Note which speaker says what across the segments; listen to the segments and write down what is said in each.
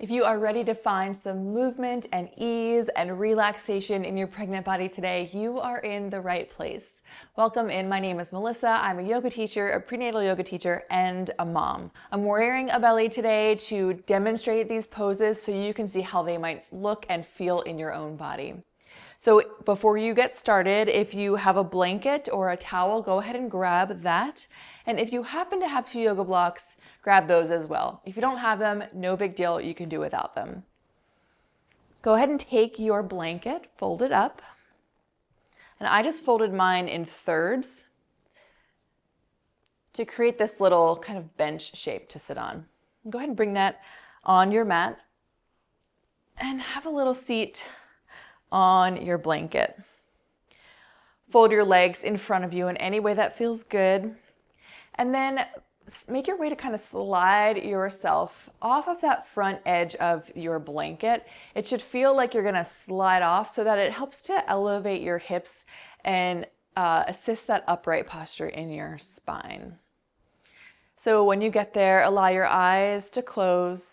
Speaker 1: If you are ready to find some movement and ease and relaxation in your pregnant body today, you are in the right place. Welcome in. My name is Melissa. I'm a yoga teacher, a prenatal yoga teacher, and a mom. I'm wearing a belly today to demonstrate these poses so you can see how they might look and feel in your own body. So before you get started, if you have a blanket or a towel, go ahead and grab that. And if you happen to have 2 yoga blocks, grab those as well. If you don't have them, no big deal, you can do without them. Go ahead and take your blanket, fold it up. And I just folded mine in thirds to create this little kind of bench shape to sit on. Go ahead and bring that on your mat and have a little seat on your blanket. Fold your legs in front of you in any way that feels good. And then make your way to kind of slide yourself off of that front edge of your blanket. It should feel like you're gonna slide off so that it helps to elevate your hips and assist that upright posture in your spine. So when you get there, allow your eyes to close.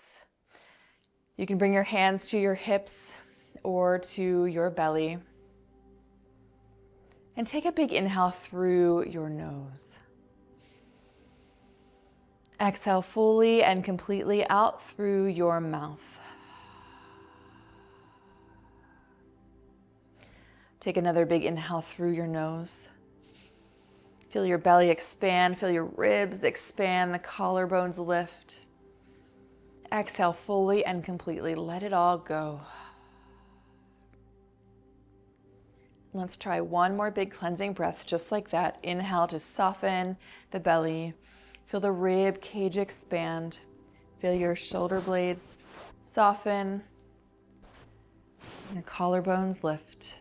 Speaker 1: You can bring your hands to your hips or to your belly. And take a big inhale through your nose. Exhale fully and completely out through your mouth. Take another big inhale through your nose. Feel your belly expand, feel your ribs expand, the collarbones lift. Exhale fully and completely, let it all go. Let's try one more big cleansing breath, just like that. Inhale to soften the belly. Feel the rib cage expand. Feel your shoulder blades soften. Your collarbones lift.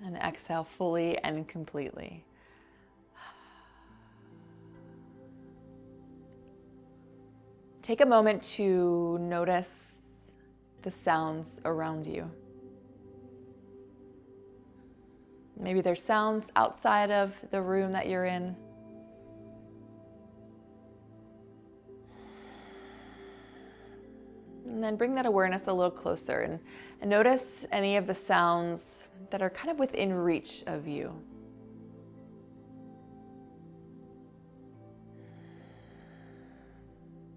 Speaker 1: And exhale fully and completely. Take a moment to notice the sounds around you. Maybe there's sounds outside of the room that you're in. And then bring that awareness a little closer and notice any of the sounds that are kind of within reach of you.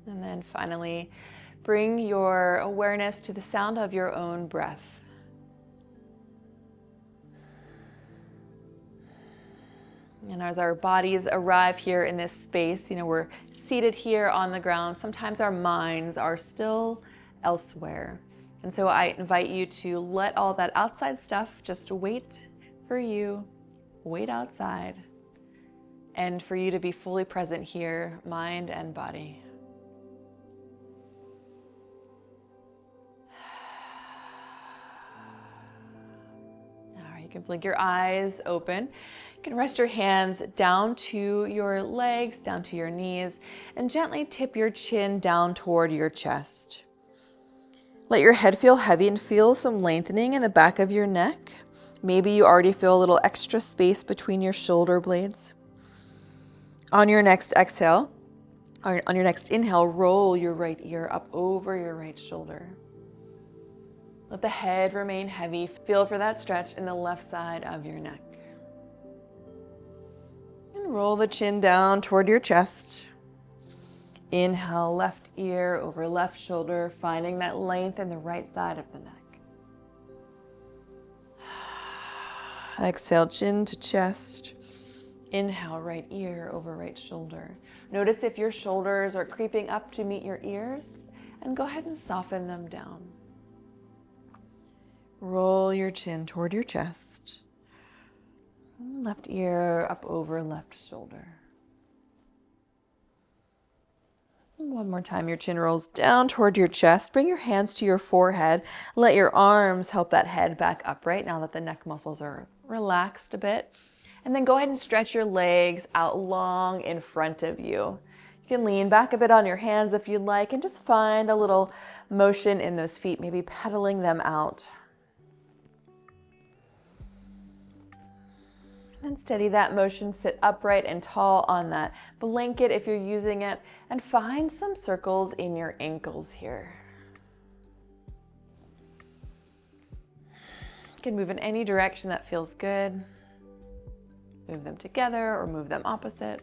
Speaker 1: And then finally, bring your awareness to the sound of your own breath. And as our bodies arrive here in this space, we're seated here on the ground. Sometimes our minds are still elsewhere. And so I invite you to let all that outside stuff just wait for you, wait outside, and for you to be fully present here, mind and body. All right, you can blink your eyes open. You can rest your hands down to your legs, down to your knees, and gently tip your chin down toward your chest. Let your head feel heavy and feel some lengthening in the back of your neck. Maybe you already feel a little extra space between your shoulder blades. On your next exhale, or on your next inhale, roll your right ear up over your right shoulder. Let the head remain heavy. Feel for that stretch in the left side of your neck. And roll the chin down toward your chest. Inhale, left ear over left shoulder, finding that length in the right side of the neck. Exhale, chin to chest. Inhale, right ear over right shoulder. Notice if your shoulders are creeping up to meet your ears, and go ahead and soften them down. Roll your chin toward your chest. Left ear up over left shoulder. One more time, your chin rolls down toward your chest. Bring your hands to your forehead. Let your arms help that head back upright now that the neck muscles are relaxed a bit. And then go ahead and stretch your legs out long in front of you. You can lean back a bit on your hands if you'd like and just find a little motion in those feet, maybe pedaling them out. And steady that motion, sit upright and tall on that blanket if you're using it, and find some circles in your ankles here. You can move in any direction that feels good. Move them together or move them opposite.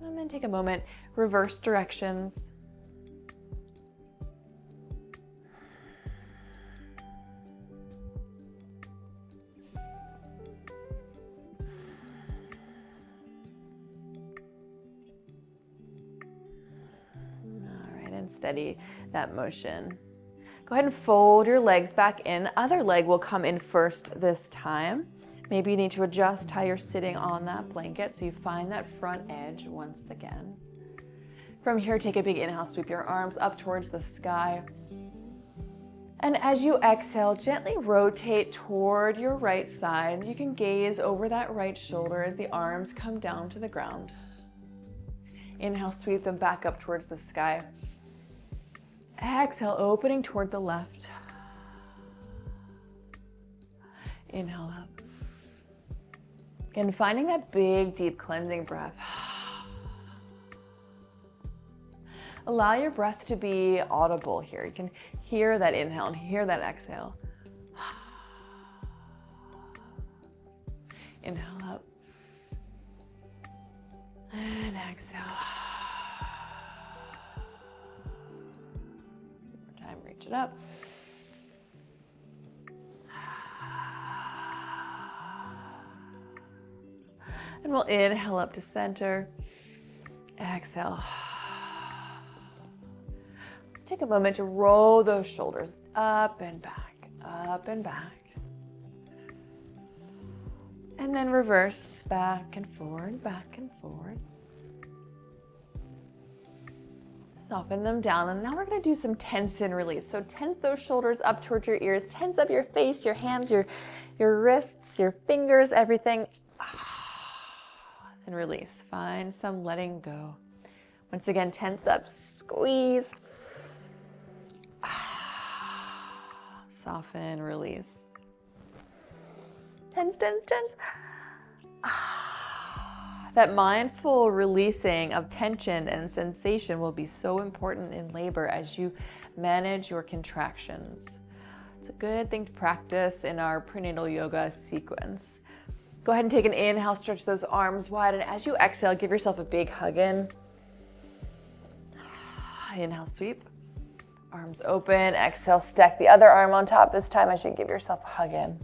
Speaker 1: And then take a moment, reverse directions. Steady that motion. Go ahead and fold your legs back in. Other leg will come in first this time. Maybe you need to adjust how you're sitting on that blanket so you find that front edge once again. From here, take a big inhale, sweep your arms up towards the sky. And as you exhale, gently rotate toward your right side. You can gaze over that right shoulder as the arms come down to the ground. Inhale, sweep them back up towards the sky. Exhale, opening toward the left. Inhale up. And finding that big, deep cleansing breath. Allow your breath to be audible here. You can hear that inhale and hear that exhale. Inhale up. And exhale. Time, reach it up. And we'll inhale up to center. Exhale. Let's take a moment to roll those shoulders up and back, up and back. And then reverse back and forward, back and forward. Soften them down, and now we're going to do some tense and release. So tense those shoulders up towards your ears, tense up your face, your hands, your wrists, your fingers, everything. And release. Find some letting go. Once again, tense up, squeeze. Soften, release. Tense, tense, tense. That mindful releasing of tension and sensation will be so important in labor as you manage your contractions. It's a good thing to practice in our prenatal yoga sequence. Go ahead and take an inhale, stretch those arms wide, and as you exhale, give yourself a big hug in. Inhale, sweep. Arms open. Exhale, stack the other arm on top. This time, as you give yourself a hug in.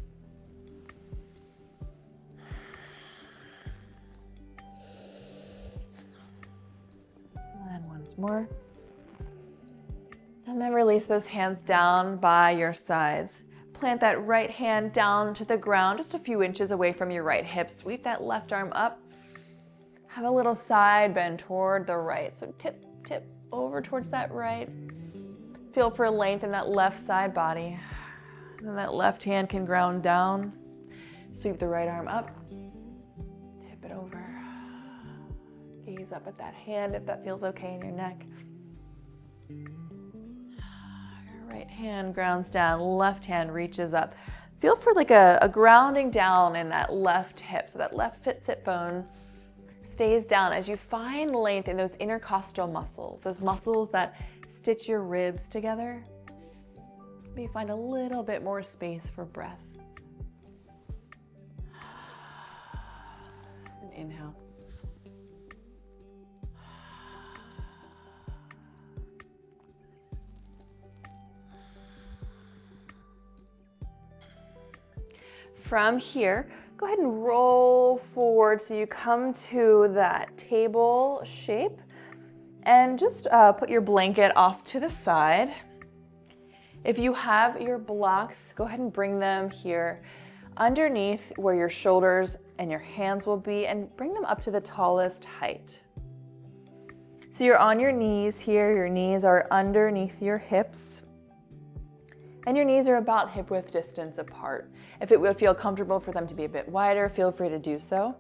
Speaker 1: And once more. And then release those hands down by your sides. Plant that right hand down to the ground, just a few inches away from your right hip. Sweep that left arm up. Have a little side bend toward the right. So tip, tip over towards that right. Feel for length in that left side body. And then that left hand can ground down. Sweep the right arm up. Tip it over. Gaze up at that hand if that feels okay in your neck. Right hand grounds down, left hand reaches up. Feel for like a grounding down in that left hip. So that left sit bone stays down as you find length in those intercostal muscles, those muscles that stitch your ribs together. Maybe find a little bit more space for breath. And inhale. From here, go ahead and roll forward so you come to that table shape, and just put your blanket off to the side. If you have your blocks, go ahead and bring them here underneath where your shoulders and your hands will be, and bring them up to the tallest height. So you're on your knees here, your knees are underneath your hips, and your knees are about hip width distance apart. If it would feel comfortable for them to be a bit wider, feel free to do so.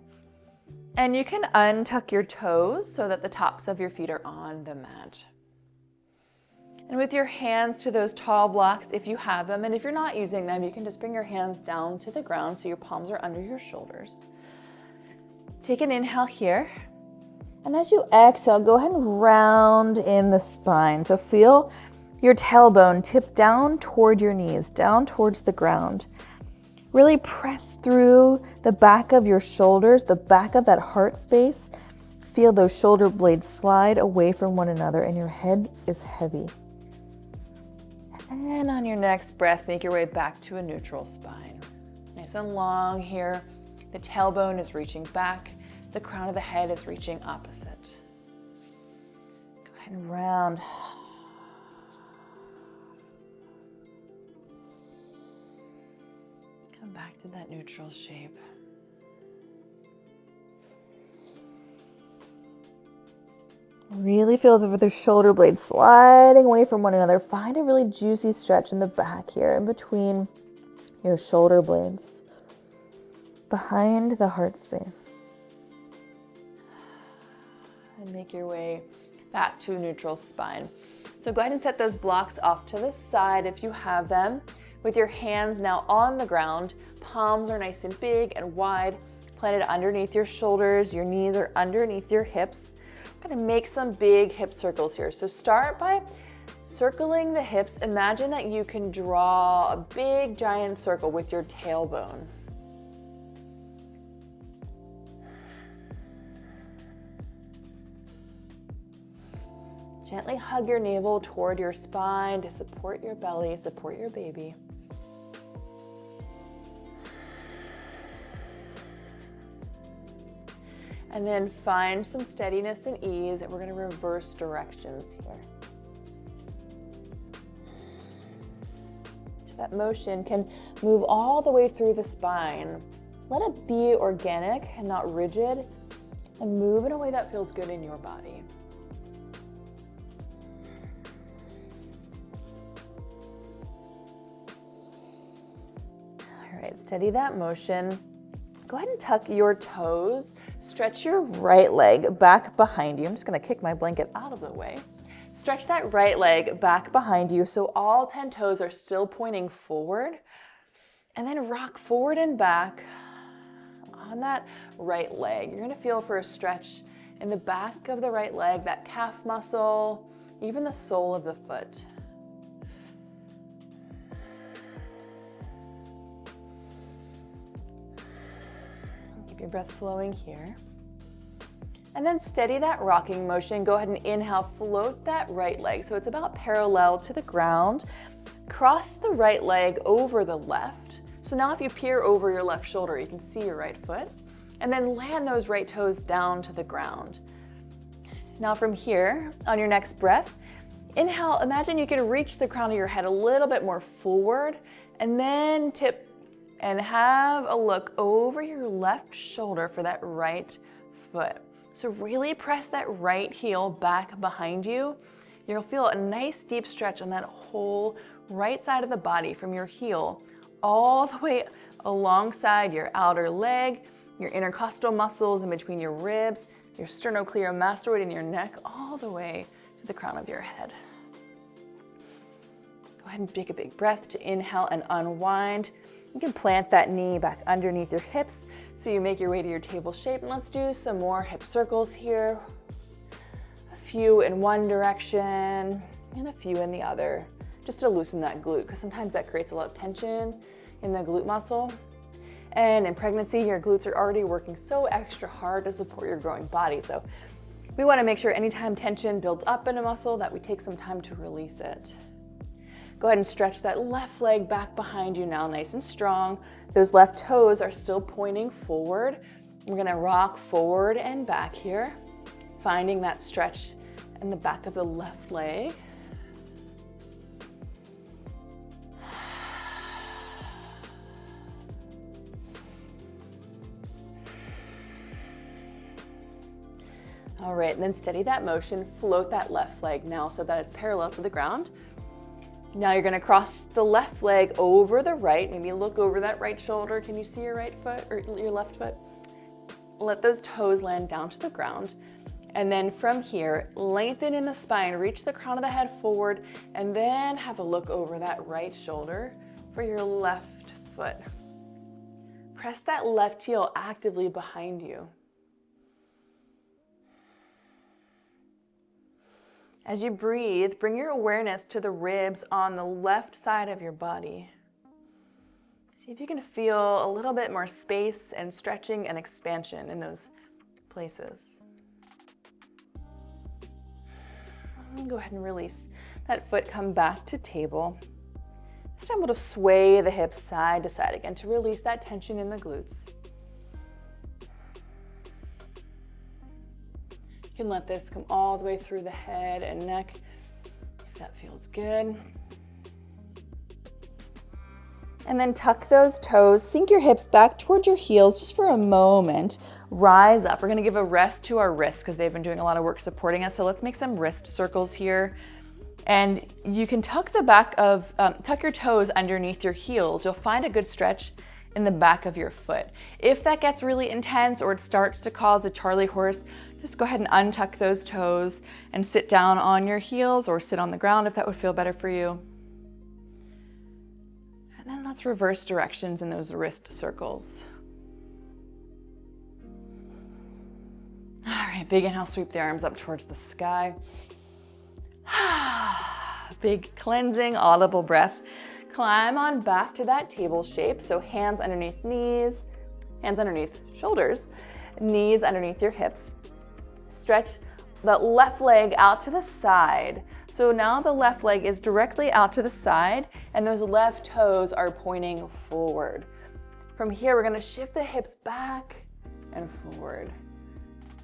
Speaker 1: And you can untuck your toes so that the tops of your feet are on the mat. And with your hands to those tall blocks, if you have them, and if you're not using them, you can just bring your hands down to the ground so your palms are under your shoulders. Take an inhale here. And as you exhale, go ahead and round in the spine. So feel your tailbone tip down toward your knees, down towards the ground. Really press through the back of your shoulders, the back of that heart space. Feel those shoulder blades slide away from one another and your head is heavy. And then on your next breath, make your way back to a neutral spine. Nice and long here. The tailbone is reaching back. The crown of the head is reaching opposite. Go ahead and round. Come back to that neutral shape. Really feel the shoulder blades sliding away from one another. Find a really juicy stretch in the back here, in between your shoulder blades, behind the heart space. And make your way back to a neutral spine. So go ahead and set those blocks off to the side if you have them. With your hands now on the ground, palms are nice and big and wide, planted underneath your shoulders. Your knees are underneath your hips. We're gonna make some big hip circles here. So start by circling the hips. Imagine that you can draw a big giant circle with your tailbone. Gently hug your navel toward your spine to support your belly, support your baby. And then find some steadiness and ease, and we're gonna reverse directions here. So that motion can move all the way through the spine. Let it be organic and not rigid, and move in a way that feels good in your body. All right, steady that motion. Go ahead and tuck your toes. Stretch your right leg back behind you. I'm just gonna kick my blanket out of the way. Stretch that right leg back behind you so all 10 toes are still pointing forward. And then rock forward and back on that right leg. You're gonna feel for a stretch in the back of the right leg, that calf muscle, even the sole of the foot. Keep your breath flowing here. And then steady that rocking motion. Go ahead and inhale, float that right leg. So it's about parallel to the ground. Cross the right leg over the left. So now if you peer over your left shoulder, you can see your right foot. And then land those right toes down to the ground. Now from here, on your next breath, inhale, imagine you can reach the crown of your head a little bit more forward, and then tip and have a look over your left shoulder for that right foot. So really press that right heel back behind you. You'll feel a nice deep stretch on that whole right side of the body from your heel all the way alongside your outer leg, your intercostal muscles in between your ribs, your sternocleidomastoid in your neck, all the way to the crown of your head. Go ahead and take a big breath to inhale and unwind. You can plant that knee back underneath your hips so you make your way to your table shape. And let's do some more hip circles here. A few in one direction and a few in the other, just to loosen that glute, because sometimes that creates a lot of tension in the glute muscle. And in pregnancy, your glutes are already working so extra hard to support your growing body. So we want to make sure anytime tension builds up in a muscle that we take some time to release it. Go ahead and stretch that left leg back behind you now, nice and strong. Those left toes are still pointing forward. We're gonna rock forward and back here, finding that stretch in the back of the left leg. All right, and then steady that motion, float that left leg now so that it's parallel to the ground. Now you're gonna cross the left leg over the right. Maybe look over that right shoulder. Can you see your right foot or your left foot? Let those toes land down to the ground. And then from here, lengthen in the spine, reach the crown of the head forward, and then have a look over that right shoulder for your left foot. Press that left heel actively behind you. As you breathe, bring your awareness to the ribs on the left side of your body. See if you can feel a little bit more space and stretching and expansion in those places. Go ahead and release that foot, come back to table. This time we'll just sway the hips side to side again to release that tension in the glutes. You can let this come all the way through the head and neck if that feels good. And then tuck those toes, sink your hips back towards your heels just for a moment. Rise up. We're going to give a rest to our wrists because they've been doing a lot of work supporting us. So let's make some wrist circles here. And you can tuck tuck your toes underneath your heels. You'll find a good stretch in the back of your foot. If that gets really intense or it starts to cause a Charlie horse, just go ahead and untuck those toes and sit down on your heels or sit on the ground if that would feel better for you. And then let's reverse directions in those wrist circles. All right, big inhale, sweep the arms up towards the sky. Big cleansing, audible breath. Climb on back to that table shape. So hands underneath knees, hands underneath shoulders, knees underneath your hips. Stretch the left leg out to the side. So now the left leg is directly out to the side and those left toes are pointing forward. From here, we're gonna shift the hips back and forward.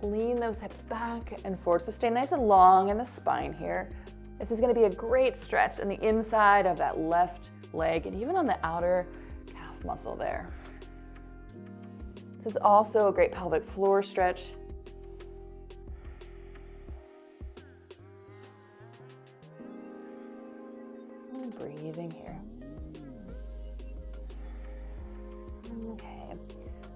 Speaker 1: Lean those hips back and forward. So stay nice and long in the spine here. This is gonna be a great stretch in the inside of that left leg and even on the outer calf muscle there. This is also a great pelvic floor stretch. Breathing here. Okay,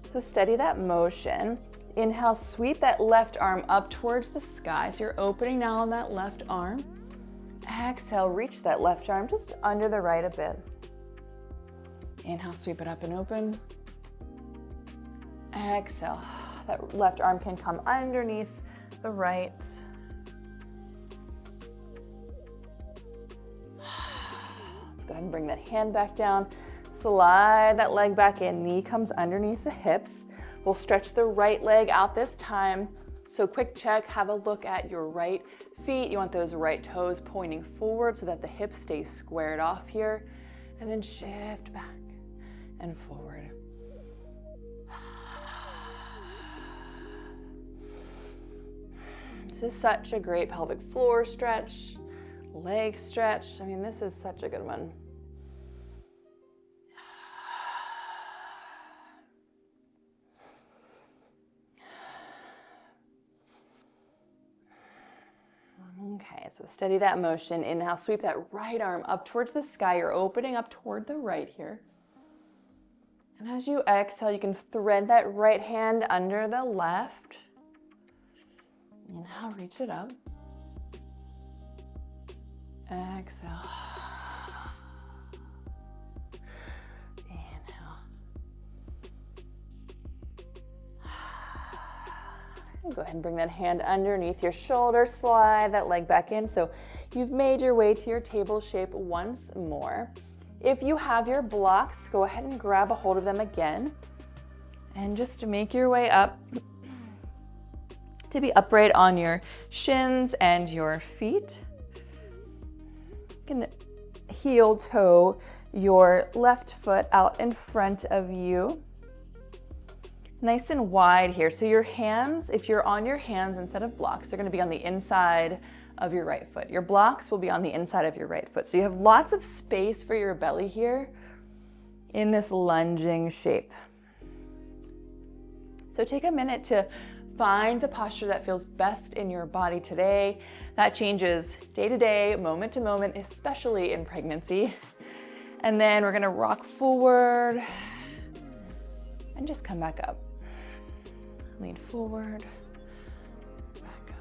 Speaker 1: so steady that motion. Inhale, sweep that left arm up towards the sky. So you're opening now on that left arm. Exhale, reach that left arm just under the right a bit. Inhale, sweep it up and open. Exhale, that left arm can come underneath the right. Go ahead and bring that hand back down. Slide that leg back in. Knee comes underneath the hips. We'll stretch the right leg out this time. So quick check, have a look at your right feet. You want those right toes pointing forward so that the hips stay squared off here. And then shift back and forward. This is such a great pelvic floor stretch, leg stretch. I mean, this is such a good one. Okay, so steady that motion. Inhale, sweep that right arm up towards the sky. You're opening up toward the right here. And as you exhale, you can thread that right hand under the left. Inhale, reach it up. Exhale. Inhale. Go ahead and bring that hand underneath your shoulder. Slide that leg back in. So you've made your way to your table shape once more. If you have your blocks, go ahead and grab a hold of them again. And just to make your way up to be upright on your shins and your feet. You can heel toe your left foot out in front of you. Nice and wide here. So your hands, if you're on your hands instead of blocks, they're going to be on the inside of your right foot. Your blocks will be on the inside of your right foot. So you have lots of space for your belly here in this lunging shape. So take a minute to find the posture that feels best in your body today. That changes day to day, moment to moment, especially in pregnancy. And then we're going to rock forward and just come back up. Lean forward, back up.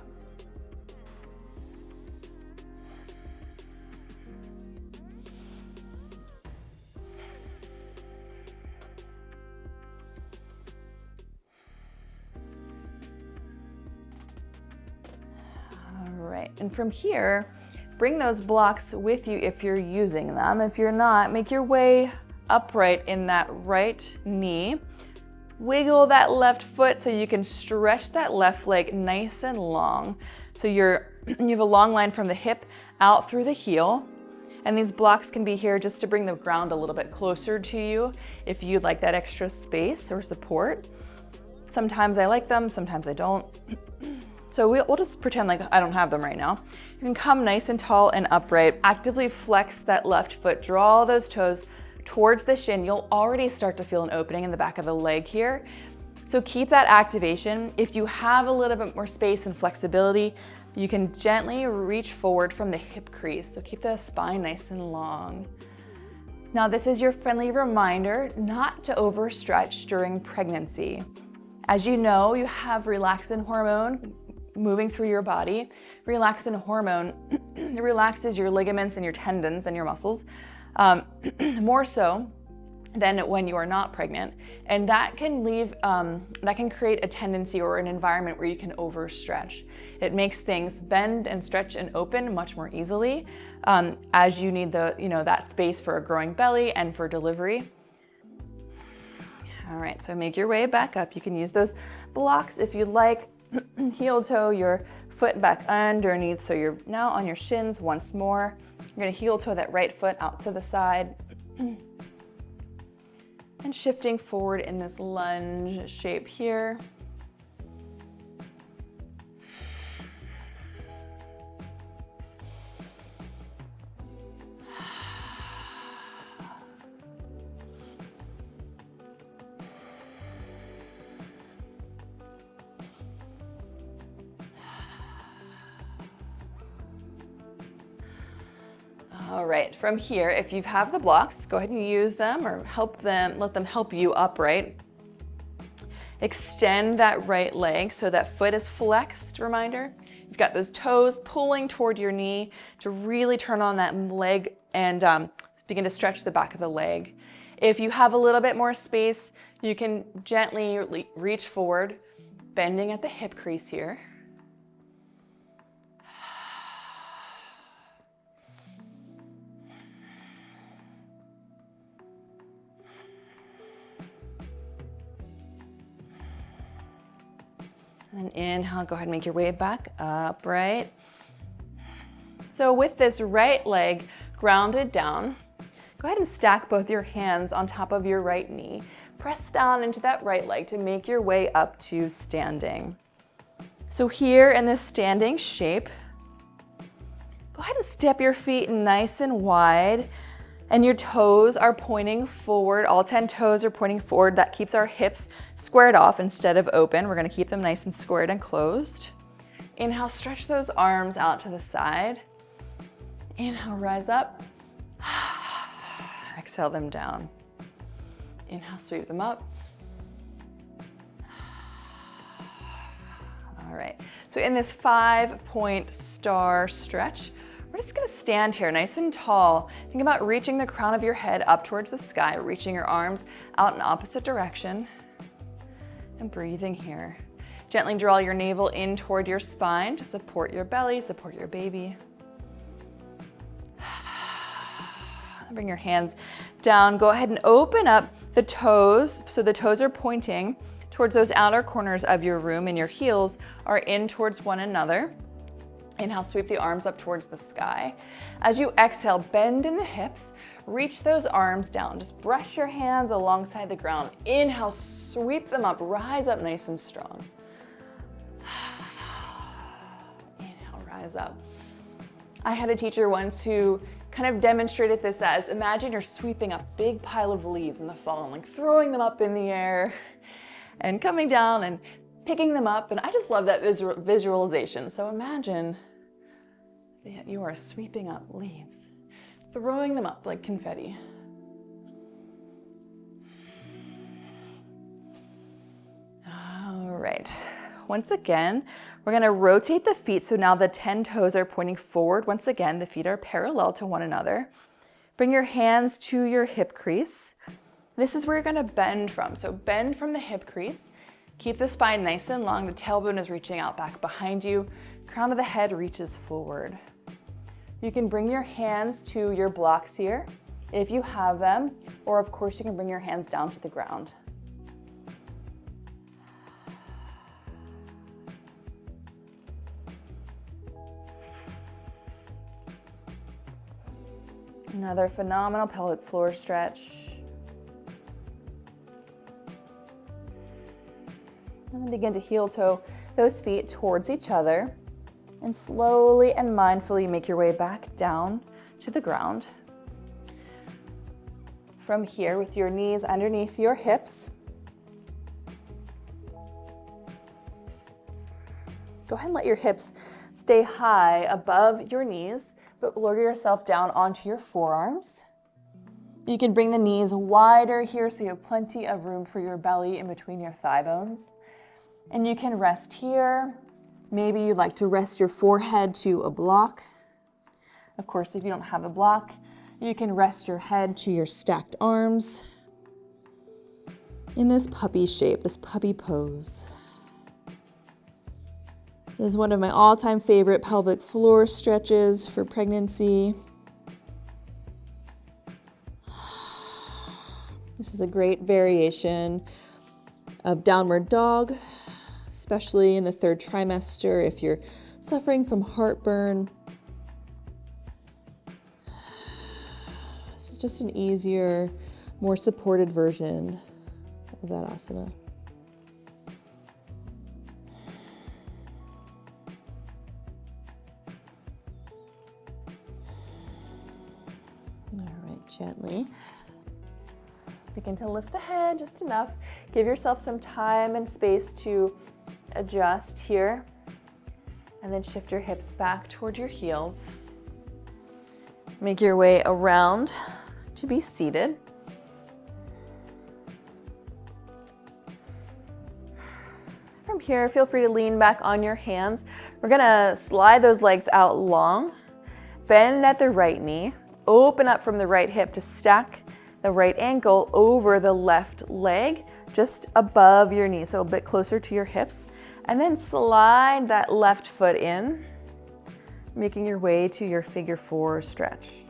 Speaker 1: All right, right, and from here, bring those blocks with you if you're using them. If you're not, make your way upright in that right knee. Wiggle that left foot so you can stretch that left leg nice and long. So you have a long line from the hip out through the heel. And these blocks can be here just to bring the ground a little bit closer to you if you'd like that extra space or support. Sometimes I like them, sometimes I don't. So we'll just pretend like I don't have them right now. You can come nice and tall and upright. Actively flex that left foot, draw those toes towards the shin. You'll already start to feel an opening in the back of the leg here. So keep that activation. If you have a little bit more space and flexibility, you can gently reach forward from the hip crease. So keep the spine nice and long. Now this is your friendly reminder not to overstretch during pregnancy. As you know, you have relaxin hormone moving through your body. Relaxin hormone relaxes your ligaments and your tendons and your muscles, more so than when you are not pregnant. And that can create a tendency or an environment where you can overstretch. It makes things bend and stretch and open much more easily as you need that space for a growing belly and for delivery. All right, so make your way back up. You can use those blocks if you like. Heel toe your foot back underneath. So you're now on your shins once more. You're gonna heel toe that right foot out to the side. And shifting forward in this lunge shape here. All right, from here, if you have the blocks, go ahead and use them or let them help you upright. Extend that right leg so that foot is flexed, reminder. You've got those toes pulling toward your knee to really turn on that leg and begin to stretch the back of the leg. If you have a little bit more space, you can gently reach forward, bending at the hip crease here. And inhale, go ahead and make your way back upright. So with this right leg grounded down, go ahead and stack both your hands on top of your right knee. Press down into that right leg to make your way up to standing. So here in this standing shape, go ahead and step your feet nice and wide. And your toes are pointing forward. All 10 toes are pointing forward. That keeps our hips squared off instead of open. We're gonna keep them nice and squared and closed. Inhale, stretch those arms out to the side. Inhale, rise up. Exhale them down. Inhale, sweep them up. All right, so in this 5-point star stretch, we're just gonna stand here nice and tall. Think about reaching the crown of your head up towards the sky, reaching your arms out in opposite direction, and breathing here. Gently draw your navel in toward your spine to support your belly, support your baby. Bring your hands down. Go ahead and open up the toes. So the toes are pointing towards those outer corners of your room and your heels are in towards one another. Inhale, sweep the arms up towards the sky. As you exhale, bend in the hips, reach those arms down. Just brush your hands alongside the ground. Inhale, sweep them up, rise up nice and strong. Inhale, rise up. I had a teacher once who kind of demonstrated this as, imagine you're sweeping a big pile of leaves in the fall and like throwing them up in the air and coming down and picking them up. And I just love that visualization. So imagine that you are sweeping up leaves, throwing them up like confetti. All right, once again, we're gonna rotate the feet. So now the 10 toes are pointing forward. Once again, the feet are parallel to one another. Bring your hands to your hip crease. This is where you're gonna bend from. So bend from the hip crease. Keep the spine nice and long. The tailbone is reaching out back behind you. Crown of the head reaches forward. You can bring your hands to your blocks here if you have them, or of course you can bring your hands down to the ground. Another phenomenal pelvic floor stretch. And then begin to heel toe those feet towards each other and slowly and mindfully make your way back down to the ground. From here, with your knees underneath your hips, go ahead and let your hips stay high above your knees, but lower yourself down onto your forearms. You can bring the knees wider here so you have plenty of room for your belly in between your thigh bones. And you can rest here. Maybe you'd like to rest your forehead to a block. Of course, if you don't have a block, you can rest your head to your stacked arms in this puppy shape, this puppy pose. This is one of my all-time favorite pelvic floor stretches for pregnancy. This is a great variation of downward dog, especially in the 3rd trimester if you're suffering from heartburn. This is just an easier, more supported version of that asana. All right, gently begin to lift the head just enough. Give yourself some time and space to adjust here, and then shift your hips back toward your heels. Make your way around to be seated. From here, feel free to lean back on your hands. We're gonna slide those legs out long, bend at the right knee, open up from the right hip to stack the right ankle over the left leg, just above your knee, so a bit closer to your hips. And then slide that left foot in, making your way to your figure 4 stretch.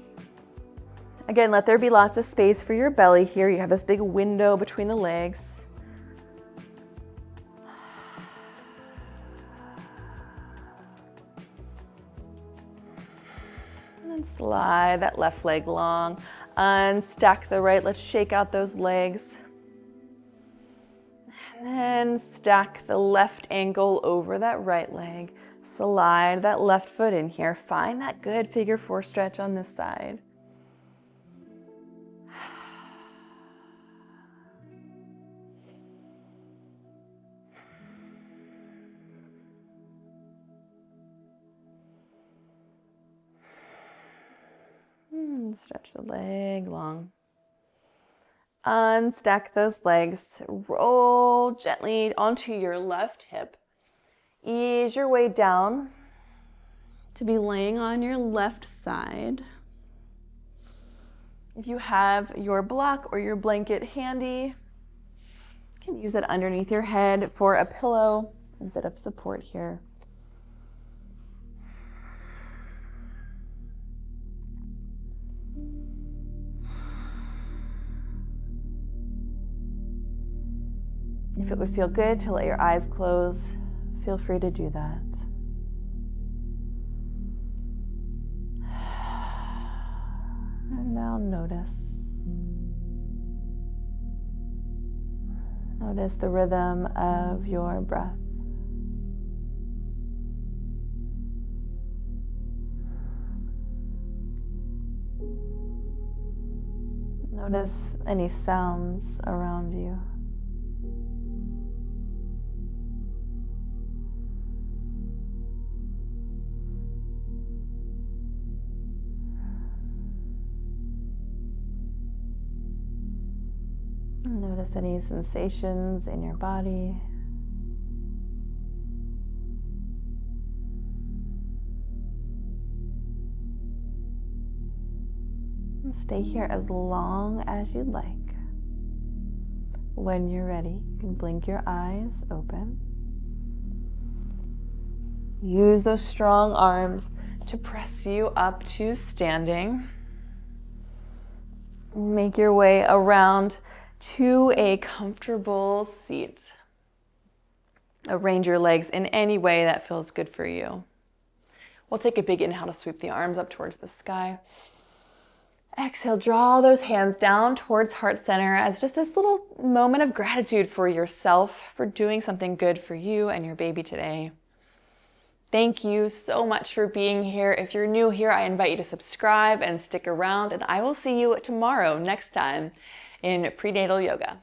Speaker 1: Again, let there be lots of space for your belly here. You have this big window between the legs. And then slide that left leg long, unstack the right. Let's shake out those legs. And then stack the left ankle over that right leg. Slide that left foot in here. Find that good figure 4 stretch on this side. Stretch the leg long. Unstack those legs. Roll gently onto your left hip. Ease your way down to be laying on your left side. If you have your block or your blanket handy, you can use it underneath your head for a pillow, a bit of support here. If it would feel good to let your eyes close, feel free to do that. And now notice. Notice the rhythm of your breath. Notice any sounds around you. Notice any sensations in your body. And stay here as long as you'd like. When you're ready, you can blink your eyes open. Use those strong arms to press you up to standing. Make your way around to a comfortable seat. Arrange your legs in any way that feels good for you. We'll take a big inhale to sweep the arms up towards the sky. Exhale, draw those hands down towards heart center as just this little moment of gratitude for yourself, for doing something good for you and your baby today. Thank you so much for being here. If you're new here, I invite you to subscribe and stick around, and I will see you tomorrow, next time, in Prenatal Yoga.